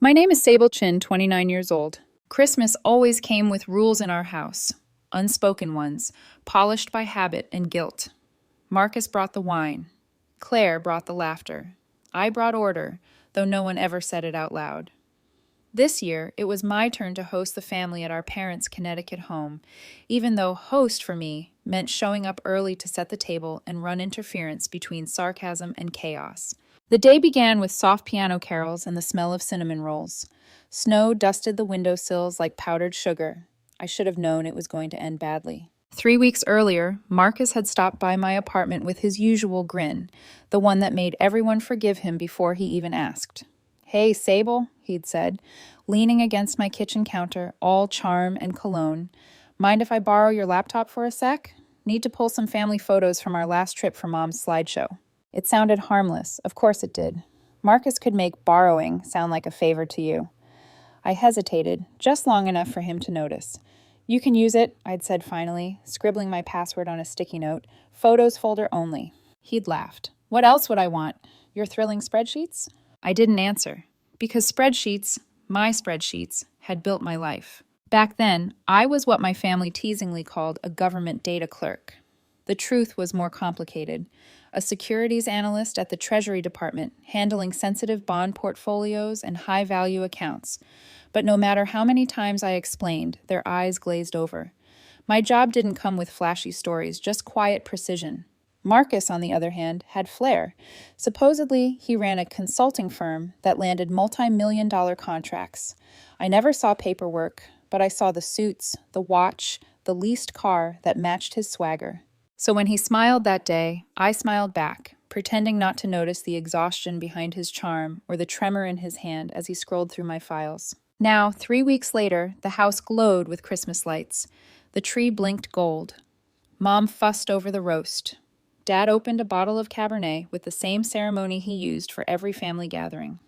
My name is Sable Chin, 29 years old. Christmas always came with rules in our house, unspoken ones, polished by habit and guilt. Marcus brought the wine. Claire brought the laughter. I brought order, though no one ever said it out loud. This year, it was my turn to host the family at our parents' Connecticut home, even though host for me meant showing up early to set the table and run interference between sarcasm and chaos. The day began with soft piano carols and the smell of cinnamon rolls. Snow dusted the windowsills like powdered sugar. I should have known it was going to end badly. 3 weeks earlier, Marcus had stopped by my apartment with his usual grin, the one that made everyone forgive him before he even asked. "Hey, Sable," he'd said, leaning against my kitchen counter, all charm and cologne. "Mind if I borrow your laptop for a sec? Need to pull some family photos from our last trip for Mom's slideshow." It sounded harmless. Of course it did. Marcus could make borrowing sound like a favor to you. I hesitated, just long enough for him to notice. "You can use it," I'd said finally, scribbling my password on a sticky note. "Photos folder only." He'd laughed. "What else would I want? Your thrilling spreadsheets?" I didn't answer, because spreadsheets, my spreadsheets, had built my life. Back then, I was what my family teasingly called a government data clerk. The truth was more complicated. A securities analyst at the Treasury Department, handling sensitive bond portfolios and high-value accounts. But no matter how many times I explained, their eyes glazed over. My job didn't come with flashy stories, just quiet precision. Marcus, on the other hand, had flair. Supposedly, he ran a consulting firm that landed multi-million-dollar contracts. I never saw paperwork, but I saw the suits, the watch, the leased car that matched his swagger. So when he smiled that day, I smiled back, pretending not to notice the exhaustion behind his charm or the tremor in his hand as he scrolled through my files. Now, 3 weeks later, the house glowed with Christmas lights. The tree blinked gold. Mom fussed over the roast. Dad opened a bottle of Cabernet with the same ceremony he used for every family gathering.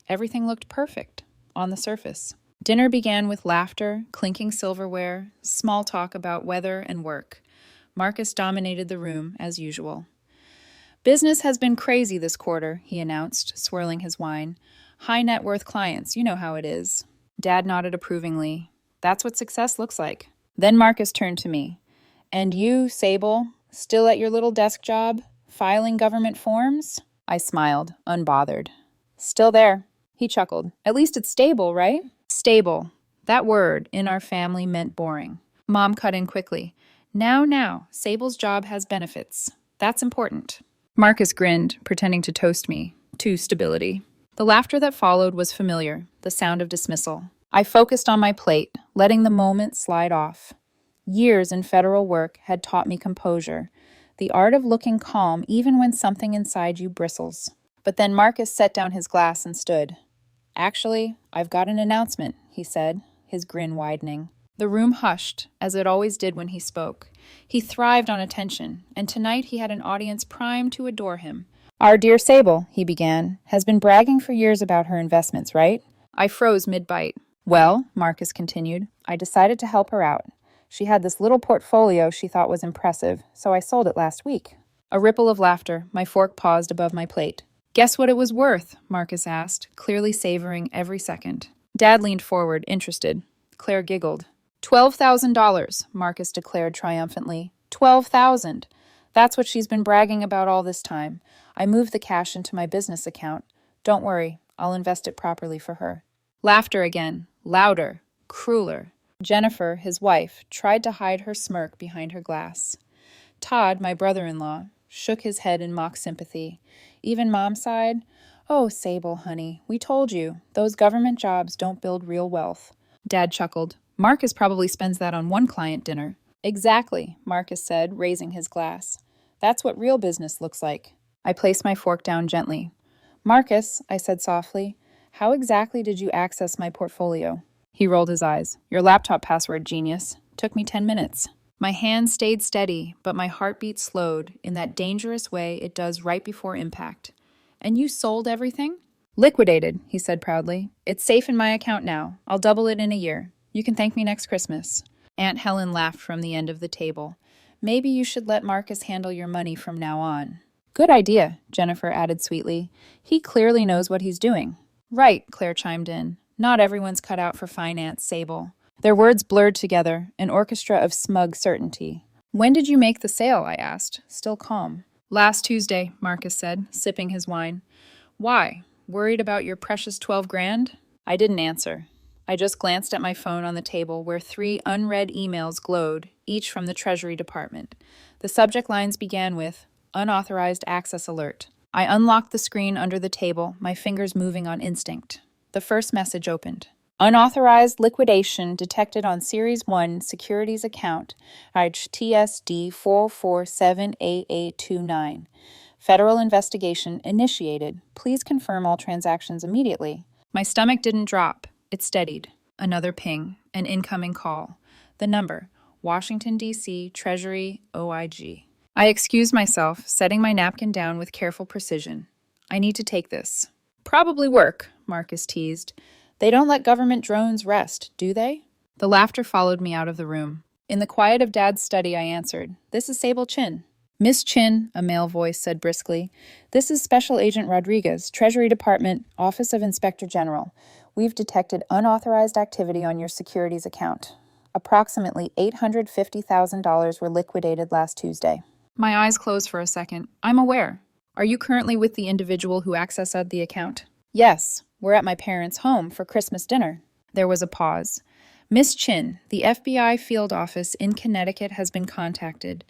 Everything looked perfect, on the surface. Dinner began with laughter, clinking silverware, small talk about weather and work. Marcus dominated the room, as usual. "Business has been crazy this quarter," he announced, swirling his wine. "High net worth clients, you know how it is." Dad nodded approvingly. "That's what success looks like." Then Marcus turned to me. "And you, Sable, still at your little desk job, filing government forms?" I smiled, unbothered. "Still there." He chuckled. "At least it's stable, right?" Stable. That word, in our family, meant boring. Mom cut in quickly. Now, Sable's job has benefits. That's important." Marcus grinned, pretending to toast me to stability. The laughter that followed was familiar, the sound of dismissal. I focused on my plate, letting the moment slide off. Years in federal work had taught me composure, the art of looking calm even when something inside you bristles. But then Marcus set down his glass and stood. "Actually, I've got an announcement," he said, his grin widening. The room hushed, as it always did when he spoke. He thrived on attention, and tonight he had an audience primed to adore him. "Our dear Sable," he began, "has been bragging for years about her investments, right?" I froze mid-bite. "Well," Marcus continued, "I decided to help her out. She had this little portfolio she thought was impressive, so I sold it last week." A ripple of laughter. My fork paused above my plate. "Guess what it was worth?" Marcus asked, clearly savoring every second. Dad leaned forward, interested. Claire giggled. $12,000, Marcus declared triumphantly. 12,000. That's what she's been bragging about all this time. I moved the cash into my business account. Don't worry, I'll invest it properly for her. Laughter again, louder, crueler. Jennifer, his wife, tried to hide her smirk behind her glass. Todd, my brother-in-law, shook his head in mock sympathy. Even Mom sighed. "Oh, Sable, honey, we told you, those government jobs don't build real wealth." Dad chuckled. "Marcus probably spends that on one client dinner." "Exactly," Marcus said, raising his glass. "That's what real business looks like." I placed my fork down gently. "Marcus," I said softly, "how exactly did you access my portfolio?" He rolled his eyes. "Your laptop password, genius. Took me 10 minutes. My hand stayed steady, but my heartbeat slowed in that dangerous way it does right before impact. "And you sold everything?" "Liquidated," he said proudly. "It's safe in my account now. I'll double it in a year. You can thank me next Christmas." Aunt Helen laughed from the end of the table. "Maybe you should let Marcus handle your money from now on." "Good idea," Jennifer added sweetly. "He clearly knows what he's doing." "Right," Claire chimed in. Not everyone's cut out for finance, Sable. Their words blurred together, an orchestra of smug certainty. When did you make the sale? I asked, still calm. Last Tuesday, Marcus said, sipping his wine. Why? Worried about your precious 12 grand? I didn't answer. I just glanced at my phone on the table where 3 unread emails glowed, each from the Treasury Department. The subject lines began with, Unauthorized Access Alert. I unlocked the screen under the table, my fingers moving on instinct. The first message opened. Unauthorized liquidation detected on Series 1 Securities account, TSD 447AA29. Federal investigation initiated. Please confirm all transactions immediately. My stomach didn't drop. It steadied. Another ping. An incoming call. The number. Washington, D.C., Treasury, OIG. I excused myself, setting my napkin down with careful precision. I need to take this. Probably work, Marcus teased. They don't let government drones rest, do they? The laughter followed me out of the room. In the quiet of Dad's study, I answered, This is Sable Chin. Miss Chin, a male voice said briskly, this is Special Agent Rodriguez, Treasury Department, Office of Inspector General. We've detected unauthorized activity on your securities account. Approximately $850,000 were liquidated last Tuesday. My eyes closed for a second. I'm aware. Are you currently with the individual who accessed the account? Yes. We're at my parents' home for Christmas dinner. There was a pause. Miss Chin, the FBI field office in Connecticut has been contacted.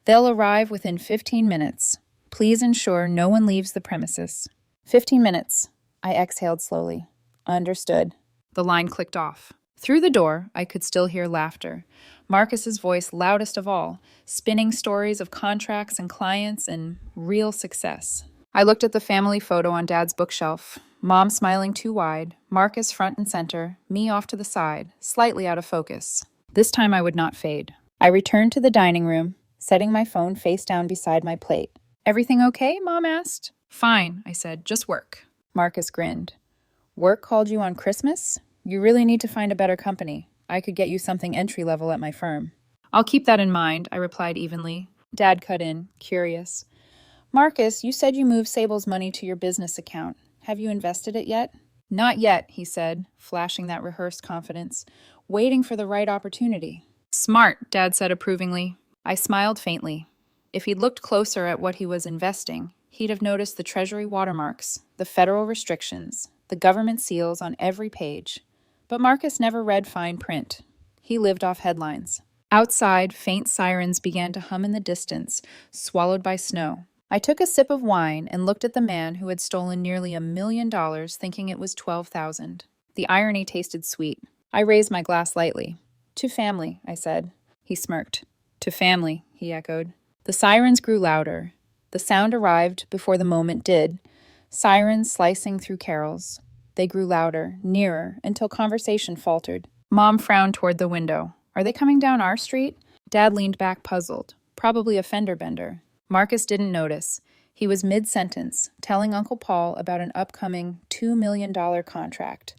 They'll arrive within 15 minutes. Please ensure no one leaves the premises. 15 minutes. I exhaled slowly. Understood. The line clicked off. Through the door, I could still hear laughter. Marcus's voice loudest of all, spinning stories of contracts and clients and real success. I looked at the family photo on Dad's bookshelf. Mom smiling too wide, Marcus front and center, me off to the side, slightly out of focus. This time I would not fade. I returned to the dining room, setting my phone face down beside my plate. Everything okay? Mom asked. Fine, I said, just work. Marcus grinned. Work called you on Christmas? You really need to find a better company. I could get you something entry-level at my firm. I'll keep that in mind, I replied evenly. Dad cut in, curious. Marcus, you said you moved Sable's money to your business account. Have you invested it yet? Not yet, he said, flashing that rehearsed confidence. Waiting for the right opportunity. Smart, Dad said approvingly. I smiled faintly. If he'd looked closer at what he was investing, he'd have noticed the Treasury watermarks, the federal restrictions, the government seals on every page. But Marcus never read fine print. He lived off headlines. Outside, faint sirens began to hum in the distance, swallowed by snow. I took a sip of wine and looked at the man who had stolen nearly $1 million, thinking it was $12,000. The irony tasted sweet. I raised my glass lightly. To family, I said. He smirked. To family, he echoed. The sirens grew louder. The sound arrived before the moment did. Sirens slicing through carols. They grew louder, nearer, until conversation faltered. Mom frowned toward the window. Are they coming down our street? Dad leaned back puzzled. Probably a fender bender. Marcus didn't notice. He was mid-sentence, telling Uncle Paul about an upcoming $2 million contract.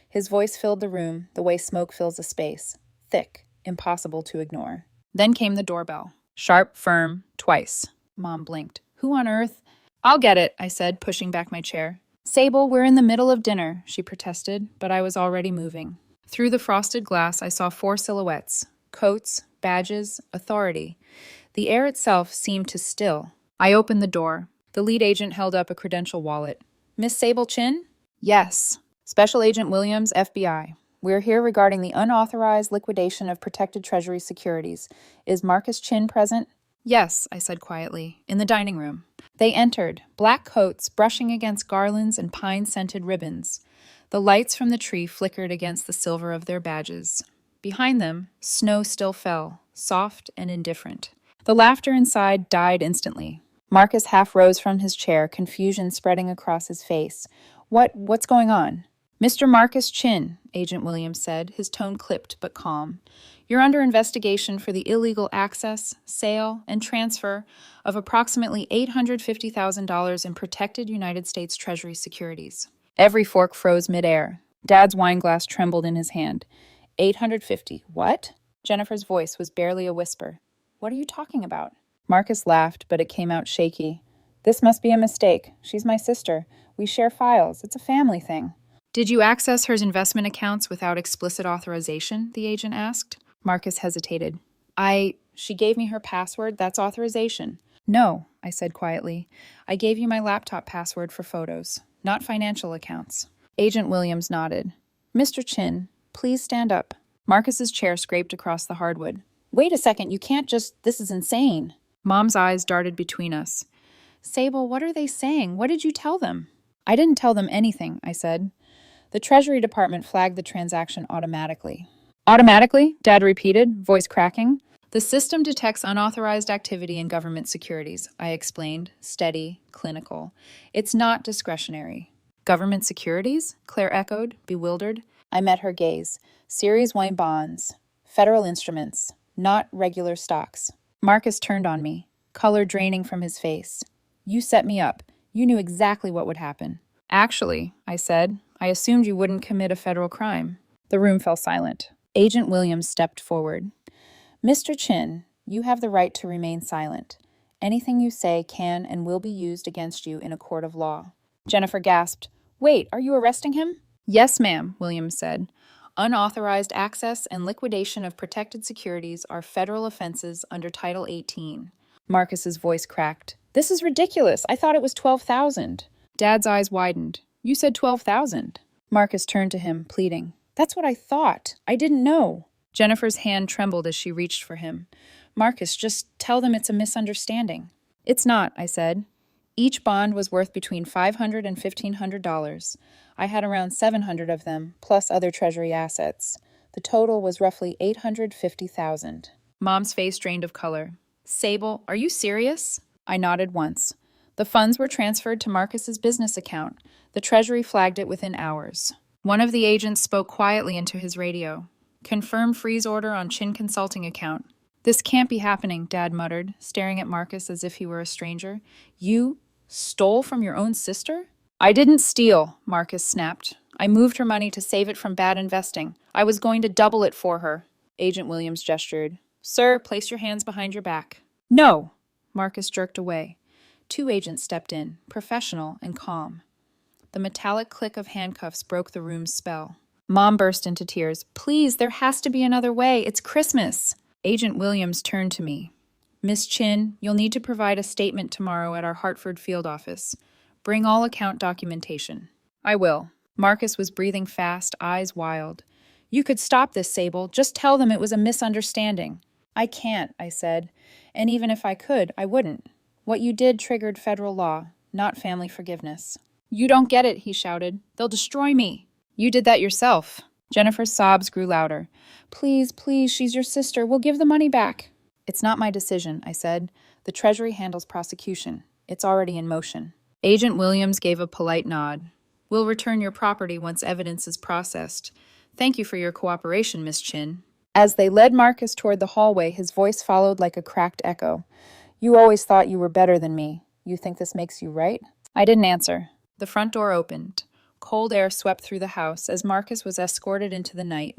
His voice filled the room the way smoke fills a space. Thick, impossible to ignore. Then came the doorbell. Sharp, firm, twice. Mom blinked. Who on earth? I'll get it, I said, pushing back my chair. Sable, we're in the middle of dinner, she protested, but I was already moving. Through the frosted glass, I saw 4 silhouettes. Coats, badges, authority. The air itself seemed to still. I opened the door. The lead agent held up a credential wallet. Miss Sable Chin? Yes. Special Agent Williams, FBI. We're here regarding the unauthorized liquidation of protected Treasury securities. Is Marcus Chin present? Yes, I said quietly, in the dining room. They entered, black coats brushing against garlands and pine-scented ribbons. The lights from the tree flickered against the silver of their badges. Behind them, snow still fell, soft and indifferent. The laughter inside died instantly. Marcus half rose from his chair, confusion spreading across his face. What's going on? Mr. Marcus Chin, Agent Williams said, his tone clipped but calm. You're under investigation for the illegal access, sale, and transfer of approximately $850,000 in protected United States Treasury securities. Every fork froze midair. Dad's wine glass trembled in his hand. 850. What? Jennifer's voice was barely a whisper. What are you talking about? Marcus laughed, but it came out shaky. This must be a mistake. She's my sister. We share files. It's a family thing. Did you access her investment accounts without explicit authorization? The agent asked. Marcus hesitated. She gave me her password. That's authorization. No, I said quietly. I gave you my laptop password for photos, not financial accounts. Agent Williams nodded. Mr. Chin, please stand up. Marcus's chair scraped across the hardwood. Wait a second, you can't just... This is insane. Mom's eyes darted between us. Sable, what are they saying? What did you tell them? I didn't tell them anything, I said. The Treasury Department flagged the transaction automatically. Automatically? Dad repeated, voice cracking. The system detects unauthorized activity in government securities, I explained, steady, clinical. It's not discretionary. Government securities? Claire echoed, bewildered. I met her gaze. Series 1 bonds. Federal instruments. Not regular stocks. Marcus turned on me, color draining from his face. You set me up. You knew exactly what would happen. Actually, I said, I assumed you wouldn't commit a federal crime. The room fell silent. Agent Williams stepped forward. Mr. Chin, you have the right to remain silent. Anything you say can and will be used against you in a court of law. Jennifer gasped. Wait, are you arresting him? Yes, ma'am, Williams said. Unauthorized access and liquidation of protected securities are federal offenses under Title 18. Marcus's voice cracked. This is ridiculous. I thought it was $12,000. Dad's eyes widened. You said $12,000. Marcus turned to him, pleading. That's what I thought. I didn't know. Jennifer's hand trembled as she reached for him. Marcus, just tell them it's a misunderstanding. It's not, I said. Each bond was worth between $500 and $1,500. I had around 700 of them, plus other Treasury assets. The total was roughly $850,000. Mom's face drained of color. Sable, are you serious? I nodded once. The funds were transferred to Marcus's business account. The Treasury flagged it within hours. One of the agents spoke quietly into his radio. Confirm freeze order on Chin Consulting account. This can't be happening, Dad muttered, staring at Marcus as if he were a stranger. You stole from your own sister? I didn't steal, Marcus snapped. I moved her money to save it from bad investing. I was going to double it for her. Agent Williams gestured. Sir, place your hands behind your back. No! Marcus jerked away. Two agents stepped in, professional and calm. The metallic click of handcuffs broke the room's spell. Mom burst into tears. Please, there has to be another way. It's Christmas. Agent Williams turned to me. Miss Chin, you'll need to provide a statement tomorrow at our Hartford field office. Bring all account documentation. I will. Marcus was breathing fast, eyes wild. You could stop this, Sable. Just tell them it was a misunderstanding. I can't, I said. And even if I could, I wouldn't. What you did triggered federal law, not family forgiveness. You don't get it, he shouted. They'll destroy me. You did that yourself. Jennifer's sobs grew louder. Please, please, she's your sister. We'll give the money back. It's not my decision, I said. The Treasury handles prosecution. It's already in motion. Agent Williams gave a polite nod. We'll return your property once evidence is processed. Thank you for your cooperation, Miss Chin. As they led Marcus toward the hallway, his voice followed like a cracked echo. You always thought you were better than me. You think this makes you right? I didn't answer. The front door opened. Cold air swept through the house as Marcus was escorted into the night.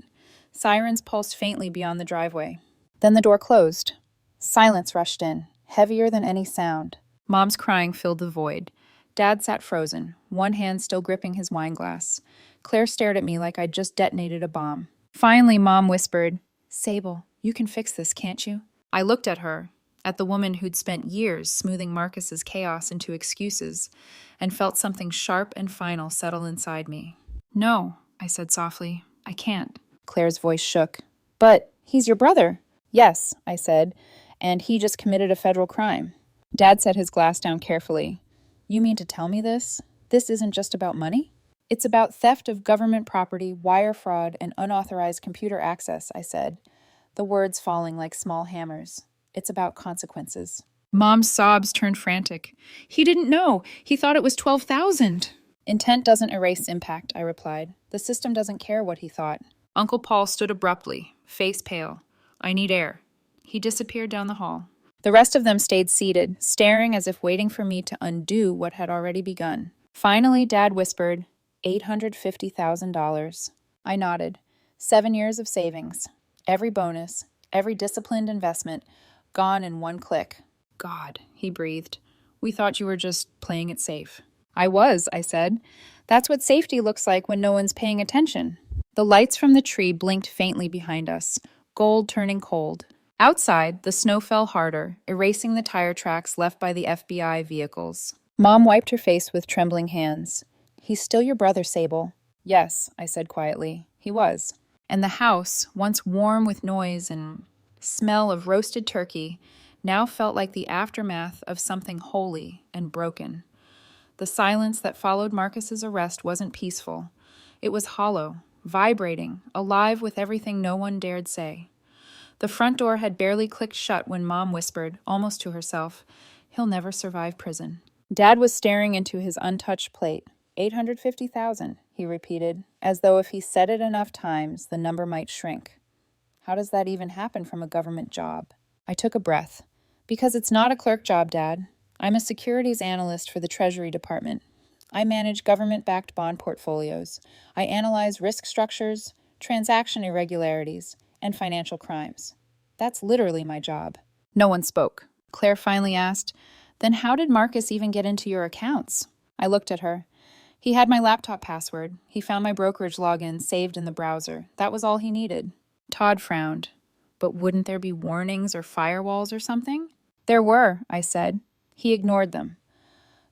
Sirens pulsed faintly beyond the driveway. Then the door closed. Silence rushed in, heavier than any sound. Mom's crying filled the void. Dad sat frozen, one hand still gripping his wine glass. Claire stared at me like I'd just detonated a bomb. Finally, Mom whispered, Sable, you can fix this, can't you? I looked at her, at the woman who'd spent years smoothing Marcus's chaos into excuses, and felt something sharp and final settle inside me. No, I said softly, I can't. Claire's voice shook. But he's your brother. Yes, I said, and he just committed a federal crime. Dad set his glass down carefully. You mean to tell me this? This isn't just about money? It's about theft of government property, wire fraud, and unauthorized computer access, I said, the words falling like small hammers. It's about consequences. Mom's sobs turned frantic. He didn't know. He thought it was $12,000. Intent doesn't erase impact, I replied. The system doesn't care what he thought. Uncle Paul stood abruptly, face pale. I need air. He disappeared down the hall. The rest of them stayed seated, staring as if waiting for me to undo what had already begun. Finally, Dad whispered, $850,000. I nodded. 7 years of savings. Every bonus, every disciplined investment, gone in one click. God, he breathed. We thought you were just playing it safe. I was, I said. That's what safety looks like when no one's paying attention. The lights from the tree blinked faintly behind us, gold turning cold. Outside, the snow fell harder, erasing the tire tracks left by the FBI vehicles. Mom wiped her face with trembling hands. "He's still your brother, Sable." "Yes," I said quietly. "He was." And the house, once warm with noise and smell of roasted turkey, now felt like the aftermath of something holy and broken. The silence that followed Marcus's arrest wasn't peaceful. It was hollow, vibrating, alive with everything no one dared say. The front door had barely clicked shut when Mom whispered, almost to herself, "He'll never survive prison." Dad was staring into his untouched plate. 850,000, he repeated, as though if he said it enough times, the number might shrink. How does that even happen from a government job? I took a breath. Because it's not a clerk job, Dad. I'm a securities analyst for the Treasury Department. I manage government-backed bond portfolios. I analyze risk structures, transaction irregularities, and financial crimes. That's literally my job. No one spoke. Claire finally asked, "Then how did Marcus even get into your accounts?" I looked at her. He had my laptop password. He found my brokerage login saved in the browser. That was all he needed. Todd frowned. But wouldn't there be warnings or firewalls or something? There were, I said. He ignored them.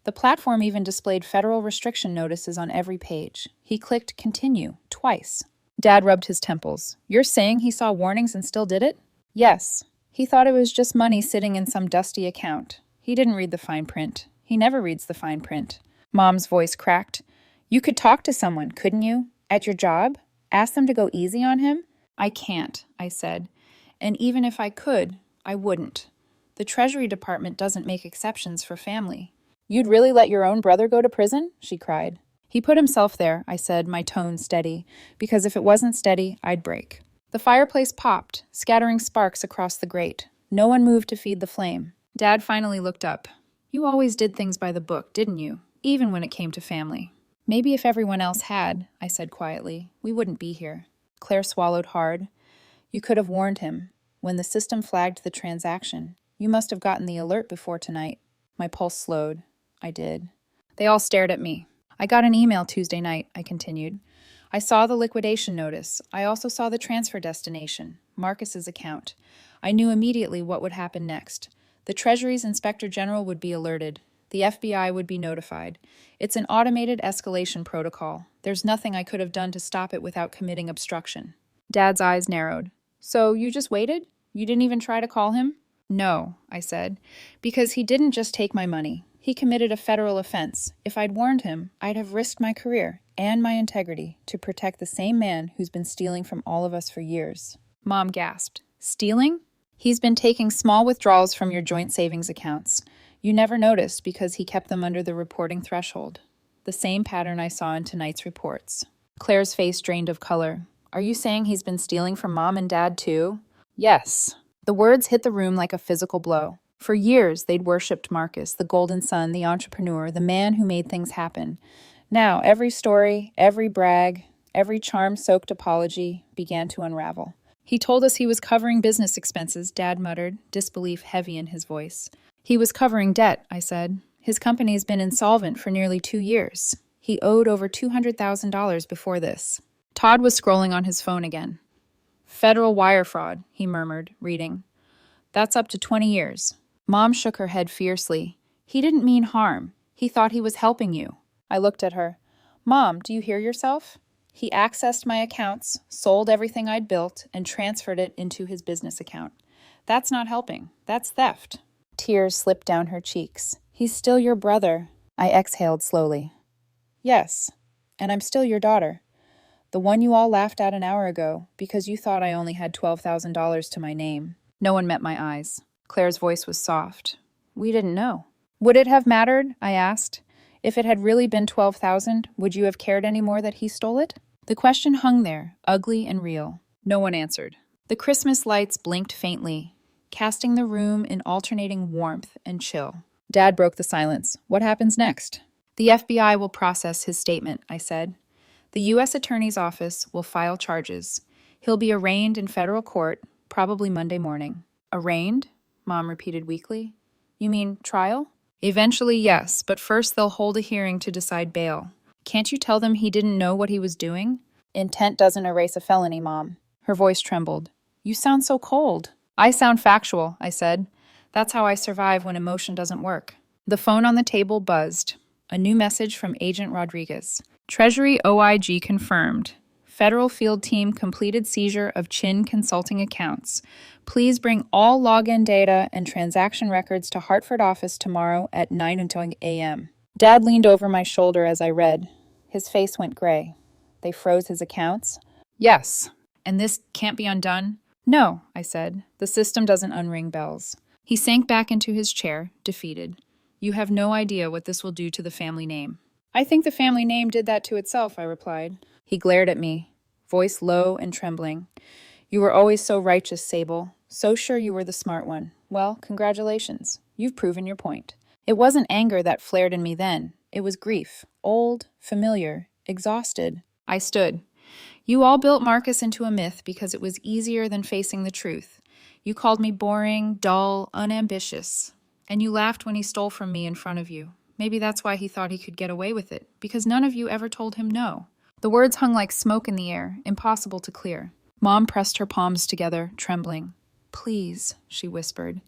The platform even displayed federal restriction notices on every page. He clicked continue twice. Dad rubbed his temples. "You're saying he saw warnings and still did it?" "Yes. He thought it was just money sitting in some dusty account. He didn't read the fine print. He never reads the fine print." Mom's voice cracked. "You could talk to someone, couldn't you? At your job? Ask them to go easy on him?" "I can't," I said. "And even if I could, I wouldn't. The Treasury Department doesn't make exceptions for family." "You'd really let your own brother go to prison?" she cried. "He put himself there," I said, my tone steady, because if it wasn't steady, I'd break. The fireplace popped, scattering sparks across the grate. No one moved to feed the flame. Dad finally looked up. "You always did things by the book, didn't you? Even when it came to family." "Maybe if everyone else had," I said quietly, "we wouldn't be here." Claire swallowed hard. "You could have warned him. When the system flagged the transaction, you must have gotten the alert before tonight." My pulse slowed. I did. They all stared at me. "I got an email Tuesday night," I continued. "I saw the liquidation notice. I also saw the transfer destination, Marcus's account. I knew immediately what would happen next. The Treasury's Inspector General would be alerted. The FBI would be notified. It's an automated escalation protocol. There's nothing I could have done to stop it without committing obstruction." Dad's eyes narrowed. "So you just waited? You didn't even try to call him?" "No," I said, "because he didn't just take my money. He committed a federal offense. If I'd warned him, I'd have risked my career and my integrity to protect the same man who's been stealing from all of us for years." Mom gasped. "Stealing?" "He's been taking small withdrawals from your joint savings accounts. You never noticed because he kept them under the reporting threshold. The same pattern I saw in tonight's reports." Claire's face drained of color. "Are you saying he's been stealing from Mom and Dad too?" "Yes." The words hit the room like a physical blow. For years, they'd worshipped Marcus, the golden son, the entrepreneur, the man who made things happen. Now, every story, every brag, every charm-soaked apology began to unravel. "He told us he was covering business expenses," Dad muttered, disbelief heavy in his voice. "He was covering debt," I said. "His company's been insolvent for nearly 2 years. He owed over $200,000 before this." Todd was scrolling on his phone again. "Federal wire fraud," he murmured, reading. "That's up to 20 years. Mom shook her head fiercely. "He didn't mean harm. He thought he was helping you." I looked at her. "Mom, do you hear yourself? He accessed my accounts, sold everything I'd built, and transferred it into his business account. That's not helping. That's theft." Tears slipped down her cheeks. "He's still your brother." I exhaled slowly. "Yes, and I'm still your daughter. The one you all laughed at an hour ago because you thought I only had $12,000 to my name." No one met my eyes. Claire's voice was soft. "We didn't know." "Would it have mattered?" I asked. "If it had really been 12,000, would you have cared any more that he stole it?" The question hung there, ugly and real. No one answered. The Christmas lights blinked faintly, casting the room in alternating warmth and chill. Dad broke the silence. "What happens next?" "The FBI will process his statement," I said. "The U.S. Attorney's Office will file charges. He'll be arraigned in federal court, probably Monday morning." "Arraigned?" Mom repeated weakly. "You mean trial?" "Eventually, yes, but first they'll hold a hearing to decide bail. Can't you tell them he didn't know what he was doing? Intent doesn't erase a felony, Mom. Her voice trembled. You sound so cold. I sound factual, I said. That's how I survive when emotion doesn't work. The phone on the table buzzed. A new message from Agent Rodriguez. Treasury OIG confirmed. Federal Field Team completed seizure of Chin Consulting accounts. Please bring all login data and transaction records to Hartford office tomorrow at 9 a.m. Dad leaned over my shoulder as I read. His face went gray. They froze his accounts? Yes. And this can't be undone? No, I said. The system doesn't unring bells. He sank back into his chair, defeated. You have no idea what this will do to the family name. I think the family name did that to itself, I replied. He glared at me, voice low and trembling. You were always so righteous, Sable. So sure you were the smart one. Well, congratulations. You've proven your point. It wasn't anger that flared in me then. It was grief. Old, familiar, exhausted. I stood. You all built Marcus into a myth because it was easier than facing the truth. You called me boring, dull, unambitious. And you laughed when he stole from me in front of you. Maybe that's why he thought he could get away with it, because none of you ever told him no. The words hung like smoke in the air, impossible to clear. Mom pressed her palms together, trembling. Please, she whispered.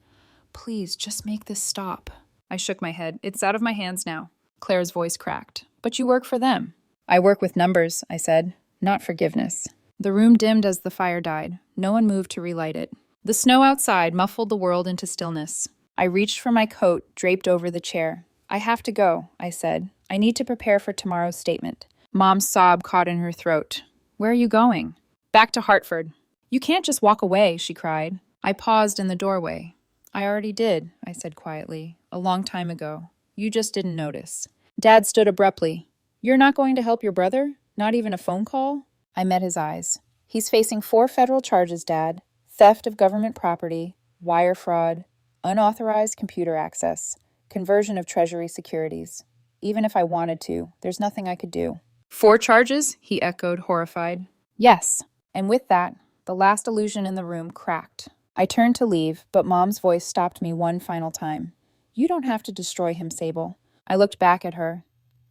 Please, just make this stop. I shook my head. It's out of my hands now. Claire's voice cracked. But you work for them. I work with numbers, I said, not forgiveness. The room dimmed as the fire died. No one moved to relight it. The snow outside muffled the world into stillness. I reached for my coat, draped over the chair. I have to go, I said. I need to prepare for tomorrow's statement. Mom's sob caught in her throat. Where are you going? Back to Hartford. You can't just walk away, she cried. I paused in the doorway. I already did, I said quietly, a long time ago. You just didn't notice. Dad stood abruptly. You're not going to help your brother? Not even a phone call? I met his eyes. He's facing 4 federal charges, Dad. Theft of government property, wire fraud, unauthorized computer access, conversion of Treasury securities. Even if I wanted to, there's nothing I could do. 4 charges? He echoed, horrified. Yes. And with that, the last illusion in the room cracked. I turned to leave, but Mom's voice stopped me one final time. You don't have to destroy him, Sable. I looked back at her.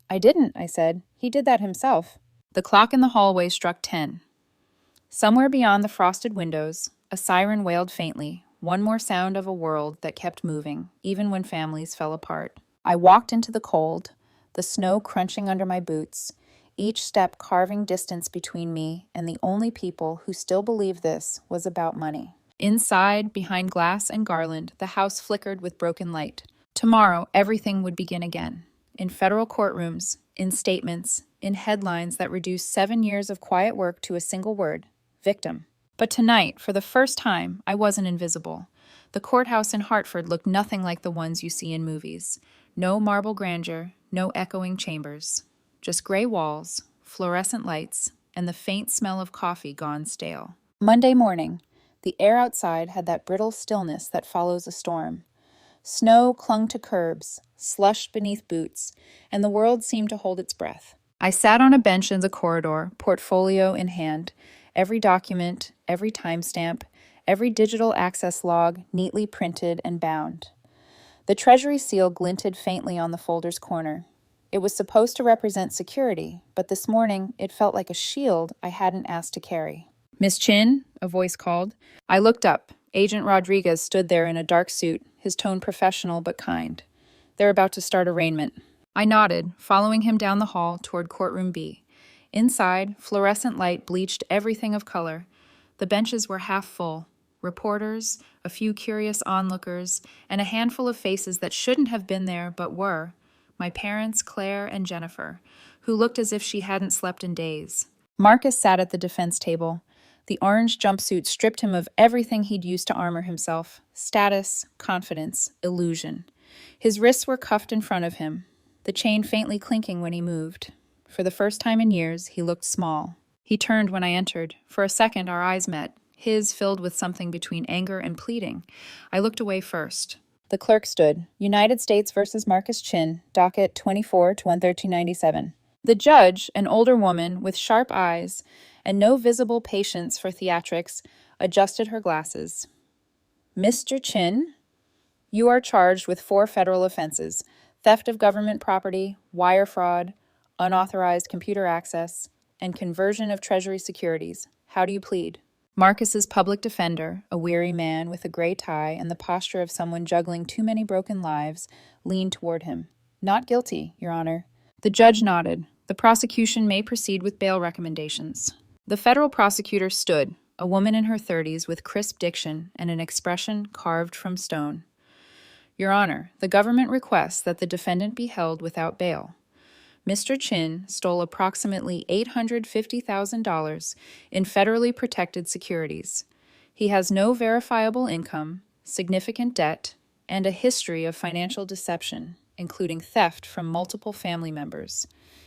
I didn't, I said. He did that himself. The clock in the hallway struck 10. Somewhere beyond the frosted windows, a siren wailed faintly, one more sound of a world that kept moving, even when families fell apart. I walked into the cold, the snow crunching under my boots, each step carving distance between me and the only people who still believed this was about money. Inside, behind glass and garland, the house flickered with broken light. Tomorrow, everything would begin again. In federal courtrooms, in statements, in headlines that reduced 7 years of quiet work to a single word, victim. But tonight, for the first time, I wasn't invisible. The courthouse in Hartford looked nothing like the ones you see in movies. No marble grandeur, no echoing chambers. Just gray walls, fluorescent lights, and the faint smell of coffee gone stale. Monday morning, the air outside had that brittle stillness that follows a storm. Snow clung to curbs, slushed beneath boots, and the world seemed to hold its breath. I sat on a bench in the corridor, portfolio in hand, every document, every timestamp, every digital access log neatly printed and bound. The Treasury seal glinted faintly on the folder's corner. It was supposed to represent security, but this morning it felt like a shield I hadn't asked to carry. Miss Chin, a voice called. I looked up. Agent Rodriguez stood there in a dark suit, his tone professional but kind. They're about to start arraignment. I nodded, following him down the hall toward courtroom B. Inside, fluorescent light bleached everything of color. The benches were half full. Reporters, a few curious onlookers, and a handful of faces that shouldn't have been there but were. My parents, Claire and Jennifer, who looked as if she hadn't slept in days. Marcus sat at the defense table. The orange jumpsuit stripped him of everything he'd used to armor himself. Status, confidence, illusion. His wrists were cuffed in front of him, the chain faintly clinking when he moved. For the first time in years, he looked small. He turned when I entered. For a second, our eyes met, his filled with something between anger and pleading. I looked away first. The clerk stood. United States versus Marcus Chin, docket 24-11397. The judge, an older woman with sharp eyes and no visible patience for theatrics, adjusted her glasses. Mr. Chin, you are charged with 4 federal offenses: theft of government property, wire fraud, unauthorized computer access, and conversion of Treasury securities. How do you plead? Marcus's public defender, a weary man with a gray tie and the posture of someone juggling too many broken lives, leaned toward him. Not guilty, Your Honor. The judge nodded. The prosecution may proceed with bail recommendations. The federal prosecutor stood, a woman in her 30s with crisp diction and an expression carved from stone. Your Honor, the government requests that the defendant be held without bail. Mr. Chin stole approximately $850,000 in federally protected securities. He has no verifiable income, significant debt, and a history of financial deception, including theft from multiple family members.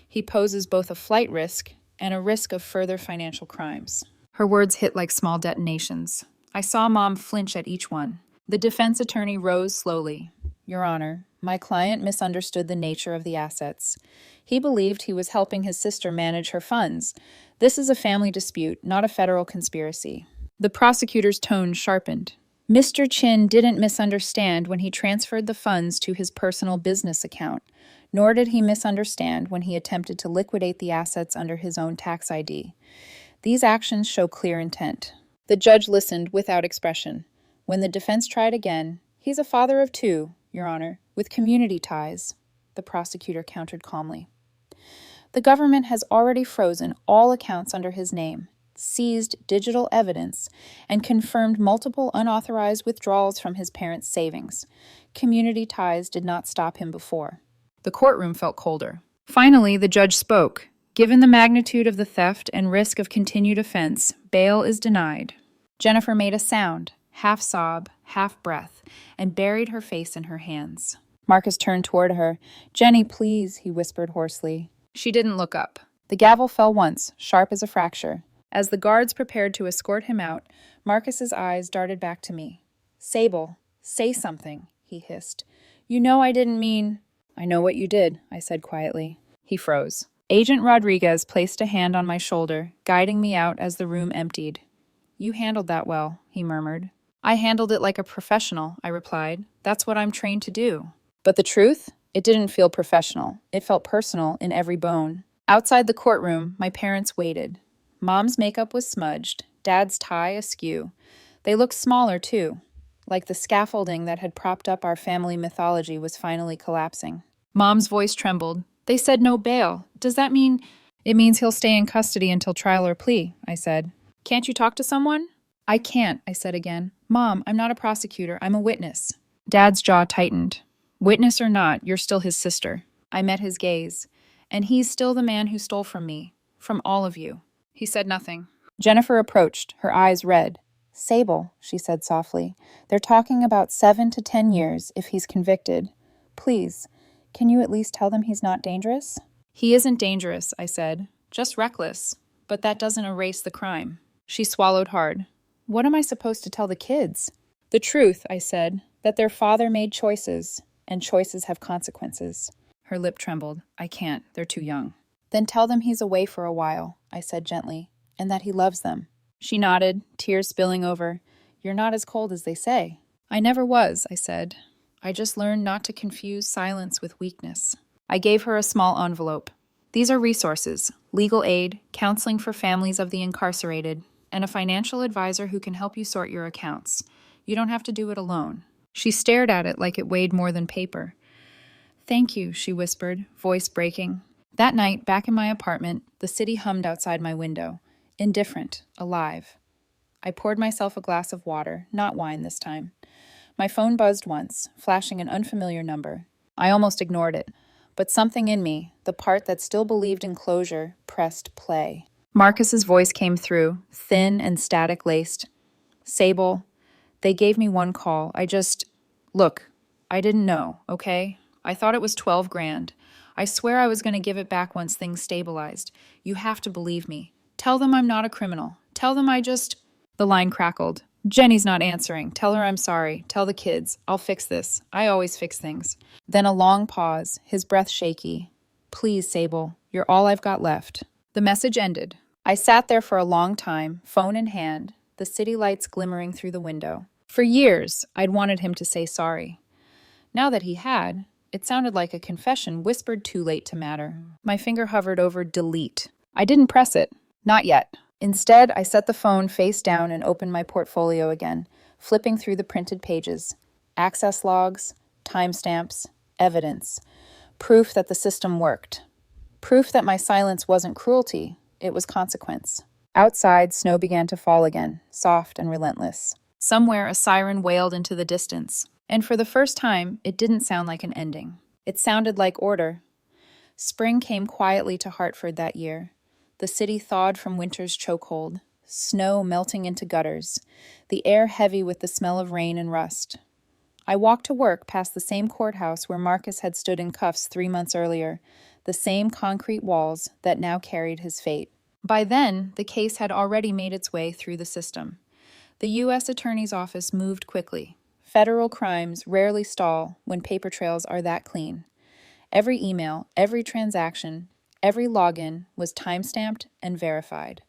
He poses both a flight risk and a risk of further financial crimes. Her words hit like small detonations. I saw Mom flinch at each one. The defense attorney rose slowly. Your Honor, my client misunderstood the nature of the assets. He believed he was helping his sister manage her funds. This is a family dispute, not a federal conspiracy. The prosecutor's tone sharpened. Mr. Chin didn't misunderstand when he transferred the funds to his personal business account, nor did he misunderstand when he attempted to liquidate the assets under his own tax ID. These actions show clear intent. The judge listened without expression. When the defense tried again, he's a father of two, Your Honor, with community ties, the prosecutor countered calmly. The government has already frozen all accounts under his name, seized digital evidence, and confirmed multiple unauthorized withdrawals from his parents' savings. Community ties did not stop him before. The courtroom felt colder. Finally, the judge spoke. Given the magnitude of the theft and risk of continued offense, bail is denied. Jennifer made a sound, half sob, half breath, and buried her face in her hands. Marcus turned toward her. Jenny, please, he whispered hoarsely. She didn't look up. The gavel fell once, sharp as a fracture. As the guards prepared to escort him out, Marcus's eyes darted back to me. Sable, say something, he hissed. You know I didn't mean... I know what you did, I said quietly. He froze. Agent Rodriguez placed a hand on my shoulder, guiding me out as the room emptied. You handled that well, he murmured. I handled it like a professional, I replied. That's what I'm trained to do. But the truth? It didn't feel professional. It felt personal in every bone. Outside the courtroom, my parents waited. Mom's makeup was smudged, Dad's tie askew. They looked smaller, too, like the scaffolding that had propped up our family mythology was finally collapsing. Mom's voice trembled. They said no bail. Does that mean... It means he'll stay in custody until trial or plea, I said. Can't you talk to someone? I can't, I said again. Mom, I'm not a prosecutor. I'm a witness. Dad's jaw tightened. Witness or not, you're still his sister. I met his gaze. And he's still the man who stole from me. From all of you. He said nothing. Jennifer approached, her eyes red. Sable, she said softly. They're talking about 7 to 10 years if he's convicted. Please, can you at least tell them he's not dangerous? He isn't dangerous, I said. Just reckless. But that doesn't erase the crime. She swallowed hard. What am I supposed to tell the kids? The truth, I said, that their father made choices, and choices have consequences. Her lip trembled. I can't. They're too young. Then tell them he's away for a while, I said gently, and that he loves them. She nodded, tears spilling over. You're not as cold as they say. I never was, I said. I just learned not to confuse silence with weakness. I gave her a small envelope. These are resources, legal aid, counseling for families of the incarcerated, and a financial advisor who can help you sort your accounts. You don't have to do it alone. She stared at it like it weighed more than paper. Thank you, she whispered, voice breaking. That night, back in my apartment, the city hummed outside my window. Indifferent, alive. I poured myself a glass of water, not wine this time. My phone buzzed once, flashing an unfamiliar number. I almost ignored it, but something in me, the part that still believed in closure, pressed play. Marcus's voice came through, thin and static-laced. Sable, they gave me one call. Look, I didn't know, okay? I thought it was 12 grand. I swear I was going to give it back once things stabilized. You have to believe me. Tell them I'm not a criminal. Tell them The line crackled. Jenny's not answering. Tell her I'm sorry. Tell the kids. I'll fix this. I always fix things. Then a long pause, his breath shaky. Please, Sable, you're all I've got left. The message ended. I sat there for a long time, phone in hand, the city lights glimmering through the window. For years, I'd wanted him to say sorry. Now that he had, It sounded like a confession whispered too late to matter. My finger hovered over delete. I didn't press it. Not yet. Instead, I set the phone face down and opened my portfolio again, flipping through the printed pages. Access logs, timestamps, evidence. Proof that the system worked. Proof that my silence wasn't cruelty, it was consequence. Outside, snow began to fall again, soft and relentless. Somewhere, a siren wailed into the distance. And for the first time, it didn't sound like an ending. It sounded like order. Spring came quietly to Hartford that year. The city thawed from winter's chokehold, snow melting into gutters, the air heavy with the smell of rain and rust. I walked to work past the same courthouse where Marcus had stood in cuffs 3 months earlier, the same concrete walls that now carried his fate. By then, the case had already made its way through the system. The U.S. Attorney's Office moved quickly. Federal crimes rarely stall when paper trails are that clean. Every email, every transaction, every login was timestamped and verified.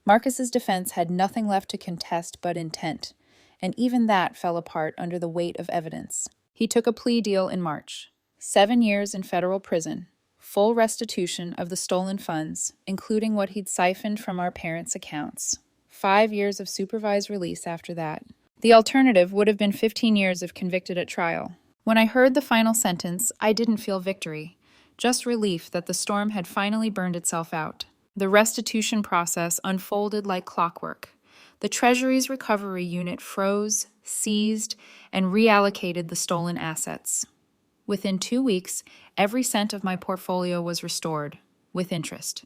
Marcus's defense had nothing left to contest but intent, and even that fell apart under the weight of evidence. He took a plea deal in March. 7 years in federal prison, full restitution of the stolen funds, including what he'd siphoned from our parents' accounts. 5 years of supervised release after that. The alternative would have been 15 years if convicted at trial. When I heard the final sentence, I didn't feel victory, just relief that the storm had finally burned itself out. The restitution process unfolded like clockwork. The Treasury's recovery unit froze, seized, and reallocated the stolen assets. Within 2 weeks, every cent of my portfolio was restored, with interest.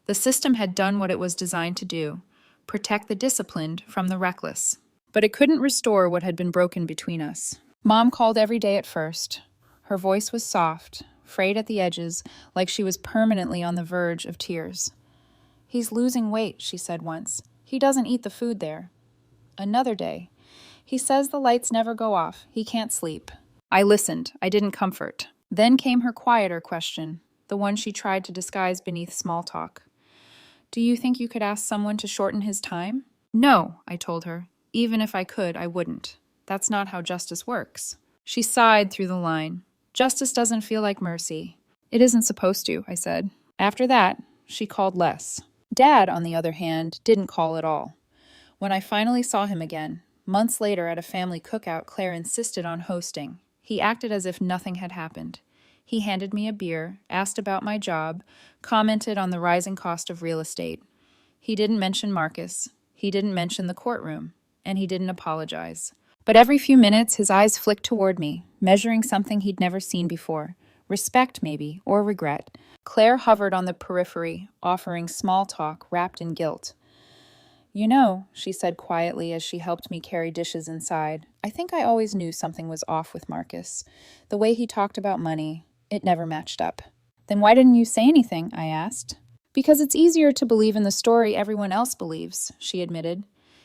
The system had done what it was designed to do, protect the disciplined from the reckless. But it couldn't restore what had been broken between us. Mom called every day at first. Her voice was soft, frayed at the edges, like she was permanently on the verge of tears. "He's losing weight," she said once. "He doesn't eat the food there." Another day. "He says the lights never go off. He can't sleep." I listened. I didn't comfort. Then came her quieter question, the one she tried to disguise beneath small talk. "Do you think you could ask someone to shorten his time?" "No," I told her. "Even if I could, I wouldn't. That's not how justice works." She sighed through the line. "Justice doesn't feel like mercy." "It isn't supposed to," I said. After that, she called less. Dad, on the other hand, didn't call at all. When I finally saw him again, months later at a family cookout Claire insisted on hosting, he acted as if nothing had happened. He handed me a beer, asked about my job, commented on the rising cost of real estate. He didn't mention Marcus. He didn't mention the courtroom. And he didn't apologize. But every few minutes, his eyes flicked toward me, measuring something he'd never seen before. Respect, maybe, or regret. Claire hovered on the periphery, offering small talk wrapped in guilt. "You know," she said quietly as she helped me carry dishes inside, "I think I always knew something was off with Marcus. The way he talked about money, it never matched up." "Then why didn't you say anything?" I asked. "Because it's easier to believe in the story everyone else believes," she admitted.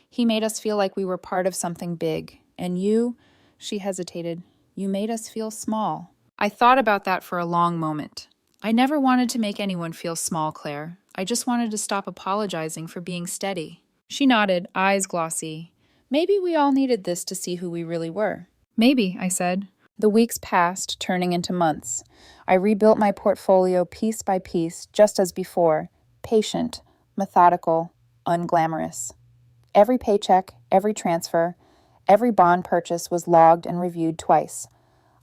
"He made us feel like we were part of something big. And you," she hesitated, "you made us feel small." I thought about that for a long moment. I never wanted to make anyone feel small, Claire. I just wanted to stop apologizing for being steady. She nodded, eyes glossy. "Maybe we all needed this to see who we really were." "Maybe," I said. The weeks passed, turning into months. I rebuilt my portfolio piece by piece, just as before, patient, methodical, unglamorous. Every paycheck, every transfer, every bond purchase was logged and reviewed twice.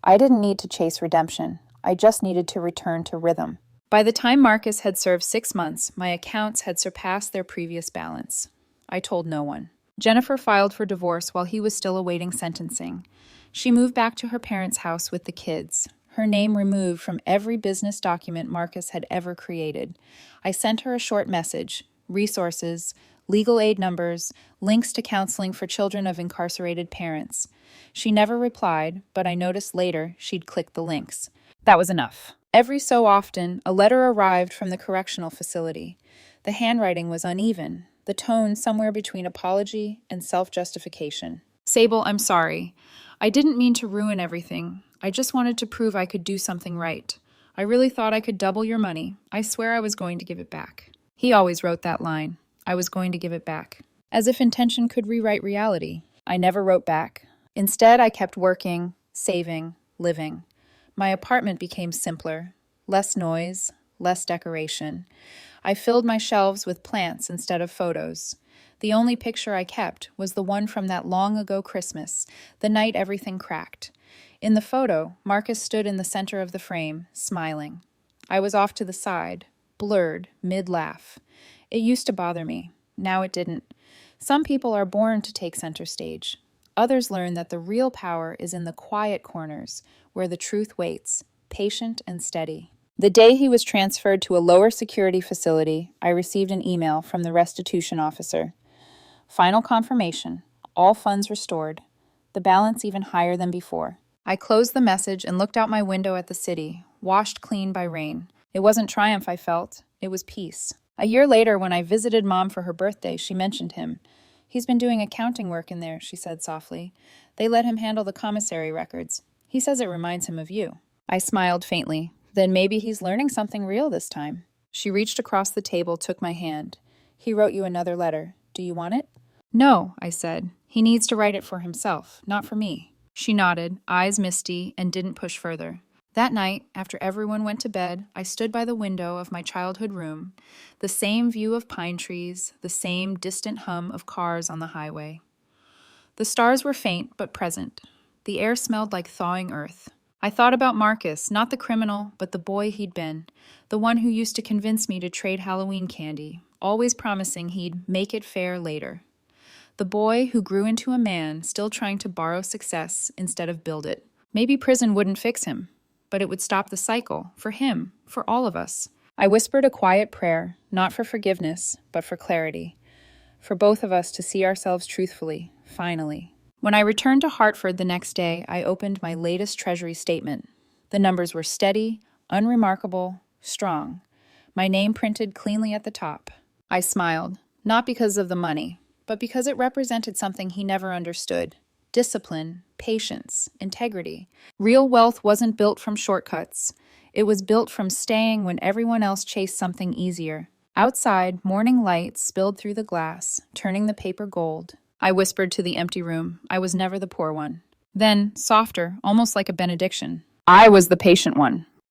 I didn't need to chase redemption. I just needed to return to rhythm. By the time Marcus had served 6 months, my accounts had surpassed their previous balance. I told no one. Jennifer filed for divorce while he was still awaiting sentencing. She moved back to her parents' house with the kids, her name removed from every business document Marcus had ever created. I sent her a short message, resources, legal aid numbers, links to counseling for children of incarcerated parents. She never replied, but I noticed later she'd clicked the links. That was enough. Every so often, a letter arrived from the correctional facility. The handwriting was uneven, the tone somewhere between apology and self-justification. "Sable, I'm sorry. I didn't mean to ruin everything. I just wanted to prove I could do something right. I really thought I could double your money. I swear I was going to give it back." He always wrote that line. I was going to give it back. As if intention could rewrite reality. I never wrote back. Instead, I kept working, saving, living. My apartment became simpler. Less noise, less decoration. I filled my shelves with plants instead of photos. The only picture I kept was the one from that long ago Christmas, the night everything cracked. In the photo, Marcus stood in the center of the frame, smiling. I was off to the side, blurred, mid-laugh. It used to bother me. Now it didn't. Some people are born to take center stage. Others learn that the real power is in the quiet corners, where the truth waits, patient and steady. The day he was transferred to a lower security facility, I received an email from the restitution officer. Final confirmation. All funds restored. The balance even higher than before. I closed the message and looked out my window at the city, washed clean by rain. It wasn't triumph I felt, it was peace. A year later, when I visited Mom for her birthday, she mentioned him. He's been doing accounting work in there, she said softly. They let him handle the commissary records. He says it reminds him of you. I smiled faintly. Then maybe he's learning something real this time. She reached across the table, took my hand. He wrote you another letter. Do you want it? No, I said. He needs to write it for himself, not for me. She nodded, eyes misty, and didn't push further. That night, after everyone went to bed, I stood by the window of my childhood room, the same view of pine trees, the same distant hum of cars on the highway. The stars were faint but present. The air smelled like thawing earth. I thought about Marcus, not the criminal, but the boy he'd been, the one who used to convince me to trade Halloween candy, always promising he'd make it fair later. The boy who grew into a man, still trying to borrow success instead of build it. Maybe prison wouldn't fix him, but it would stop the cycle, for him, for all of us. I whispered a quiet prayer, not for forgiveness, but for clarity. For both of us to see ourselves truthfully, finally. When I returned to Hartford the next day, I opened my latest Treasury statement. The numbers were steady, unremarkable, strong. My name printed cleanly at the top. I smiled, not because of the money, but because it represented something he never understood. Discipline, patience, integrity. Real wealth wasn't built from shortcuts. It was built from staying when everyone else chased something easier. Outside, morning light spilled through the glass, turning the paper gold. I whispered to the empty room. I was never the poor one. Then, softer, almost like a benediction. I was the patient one.